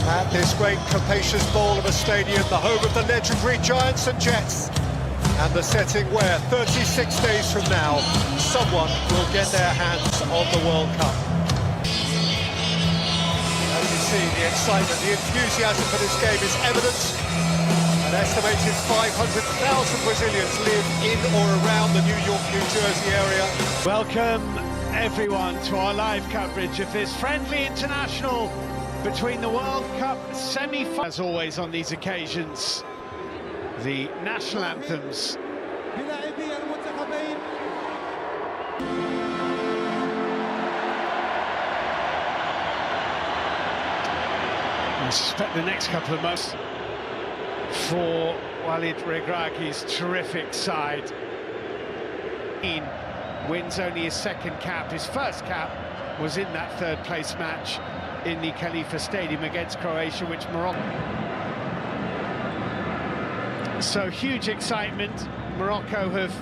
At this great capacious bowl of a stadium, the home of the legendary Giants and Jets, and the setting where 36 days from now someone will get their hands on the World Cup. As you see, the excitement, the enthusiasm for this game is evident. An estimated 500,000 Brazilians live in or around the New York, New Jersey area. Welcome everyone to our live coverage of this friendly international between the World Cup semi-final. As always on these occasions, the national anthems. I suspect the next couple of months for Walid Regragui's terrific side. He wins only his second cap. His first cap was in that third place match in the Khalifa Stadium against Croatia, which Morocco. So huge excitement. Morocco have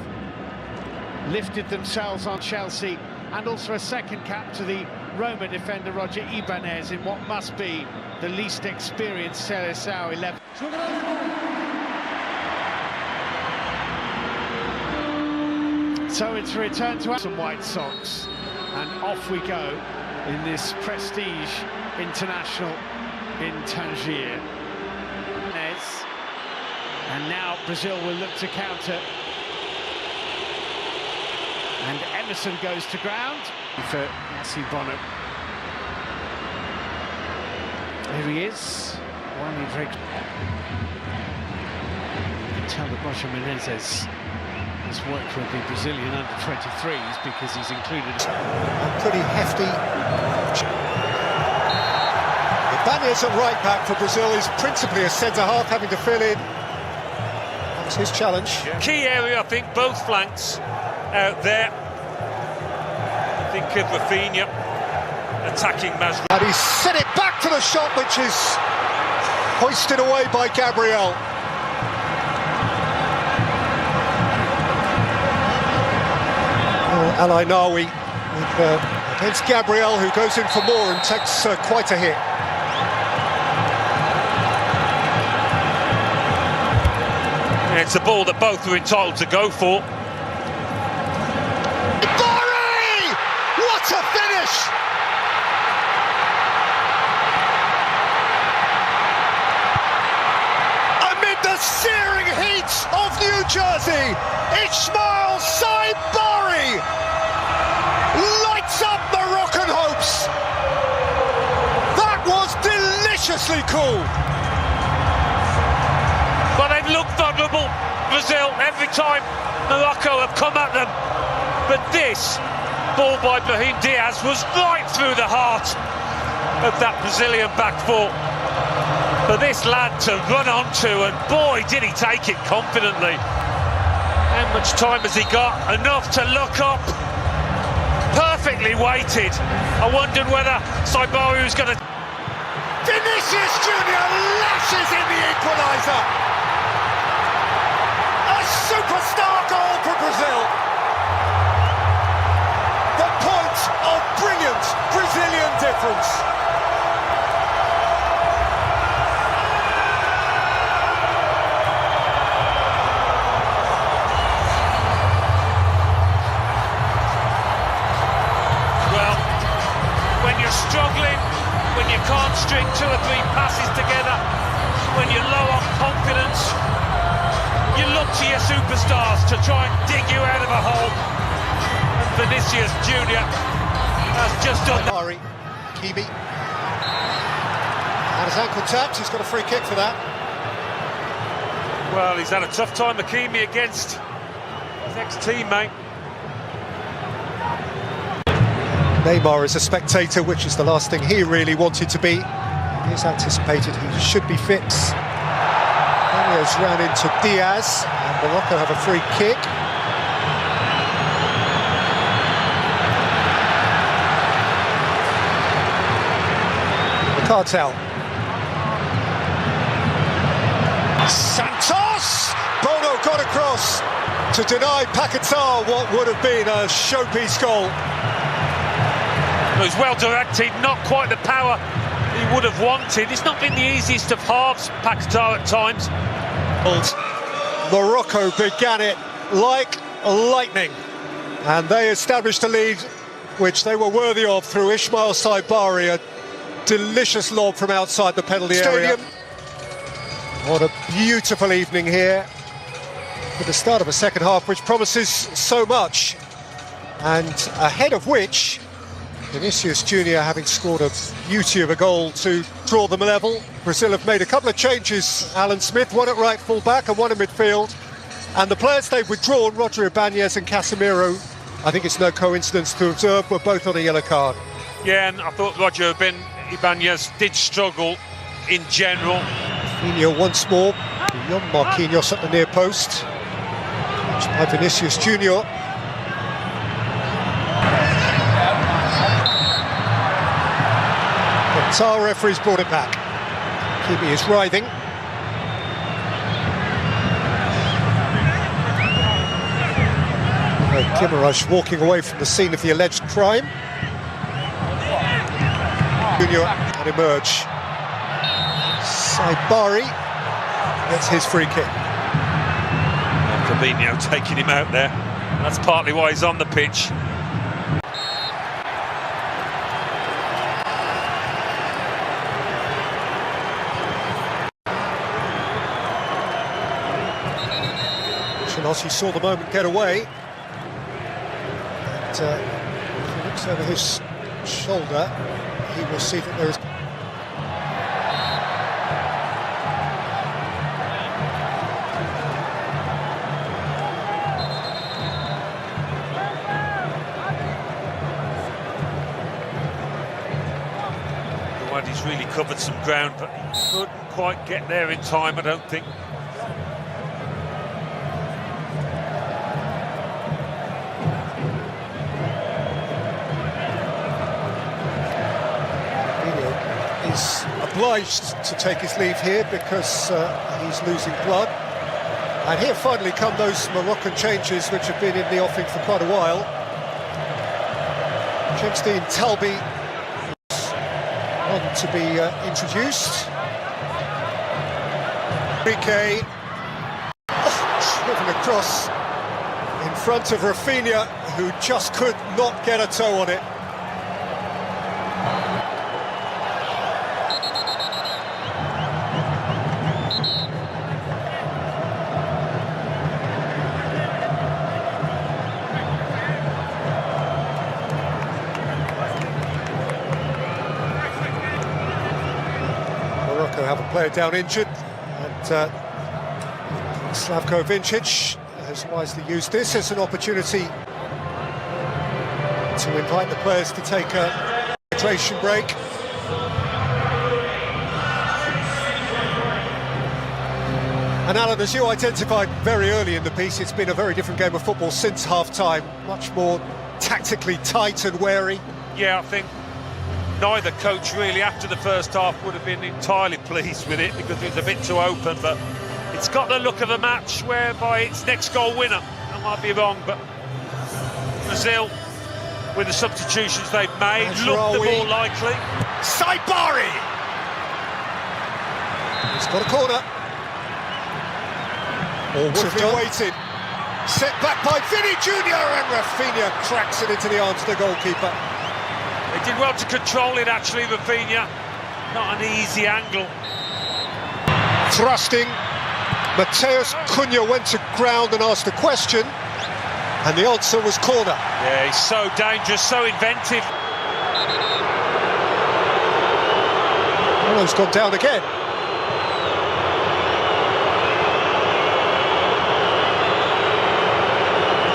lifted themselves on Chelsea, and also a second cap to the Roma defender Roger Ibanez in what must be the least experienced Seleção 11. So it's a return to some White Sox, and off we go in this prestige international in Tangier. And now Brazil will look to counter. And Emerson goes to ground for Yassi Bono. Here he is. Walid Regrague. You can tell that Roger Menezes has worked with the Brazilian under-23s because he's included a pretty hefty. Ibanez at right back for Brazil is principally a centre-half, having to fill in. That was his challenge. Key area, I think, both flanks out there. I think of Rafinha attacking Mazraoui. And he's sent it back to the shot, which is hoisted away by Gabriel. Ali Nawi against Gabriel, who goes in for more and takes quite a hit. It's a ball that both were entitled to go for. Barry! What a finish! Amid the searing heat of New Jersey, Ismail Saibari lights up Moroccan hopes. That was deliciously cool. But they've looked vulnerable, Brazil, every time Morocco have come at them. But this ball by Brahim Diaz was right through the heart of that Brazilian back four for this lad to run onto, and boy, did he take it confidently. How much time has he got? Enough to look up. Perfectly weighted. I wondered whether Saibari was going to... Vinicius Junior lashes in the equaliser. A superstar goal for Brazil. The point of brilliant Brazilian difference. Well, when you're struggling, when you can't string 2 or 3 passes together, when you're low on confidence, you look to your superstars to try and dig you out of a hole. And Vinicius Junior has just done that. Kibi. And his ankle tapped, he's got a free kick for that. Well, he's had a tough time, Hakimi, against his ex-teammate. Neymar is a spectator, which is the last thing he really wanted to be. He is anticipated he should be fit. Daniels ran into Diaz, and Morocco have a free kick. The cartel. Santos! Bono got across to deny Paquetá what would have been a showpiece goal. It was well directed, not quite the power he would have wanted. It's not been the easiest of halves, Paquetá at times. Morocco began it like lightning, and they established a lead which they were worthy of through Ismail Saibari, a delicious lob from outside the penalty area. What a beautiful evening here for the start of a second half which promises so much, and ahead of which Vinicius Junior, having scored a beauty of a goal to draw them level. Brazil have made a couple of changes, Alan Smith, one at right full-back and one in midfield. And the players they've withdrawn, Roger Ibanez and Casemiro, I think it's no coincidence to observe, were both on a yellow card. Yeah, and I thought Roger Ibanez did struggle in general. Rafinha once more, beyond Marquinhos at the near post. Catch by Vinicius Junior. Qatar referees brought it back. Kimi is writhing. Guimaraes walking away from the scene of the alleged crime. Junior can emerge. Saibari gets his free kick. Fabinho taking him out there. That's partly why he's on the pitch. He saw the moment get away. And if he looks over his shoulder, he will see that there is... He's really covered some ground, but he couldn't quite get there in time, I don't think. He's obliged to take his leave here because he's losing blood. And here finally come those Moroccan changes which have been in the offing for quite a while. Jemstein Talbi is on to be introduced. Enrique driven across in front of Rafinha, who just could not get a toe on it. Have a player down injured, and Slavko Vincic has wisely used this as an opportunity to invite the players to take a hydration break. And Alan, as you identified very early in the piece, it's been a very different game of football since half-time, much more tactically tight and wary. Yeah, I think neither coach really after the first half would have been entirely pleased with it because it was a bit too open, but it's got the look of a match whereby it's next goal winner. I might be wrong, but Brazil, with the substitutions they've made, look the more likely. Saibari! He's got a corner. All would have been waited. Set back by Vinny Junior, and Rafinha cracks it into the arms of the goalkeeper. He did well to control it, actually, Rafinha. Not an easy angle. Thrusting. Mateus Cunha went to ground and asked a question, and the answer was corner. Yeah, he's so dangerous, so inventive. Almost gone down again.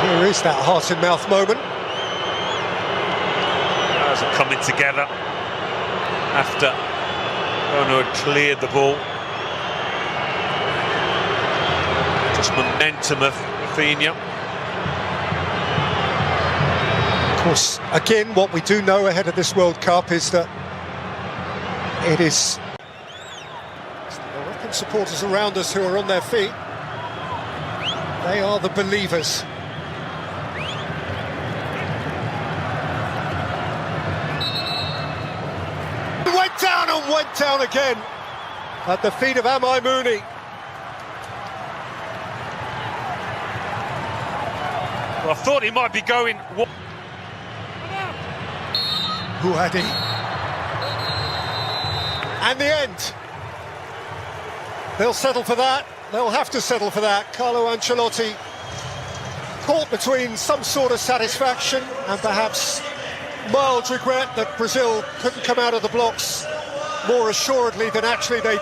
Here is that heart-and-mouth moment. Coming together after Ono had cleared the ball. Just momentum of Rafinha. Of course, again, what we do know ahead of this World Cup is that it is the Moroccan supporters around us who are on their feet. They are the believers. Went down and knocked down again at the feet of Amai Mooney. Well, I thought he might be going. Houadi. And the end. They'll settle for that. They'll have to settle for that. Carlo Ancelotti caught between some sort of satisfaction and perhaps mild regret that Brazil couldn't come out of the blocks more assuredly than actually they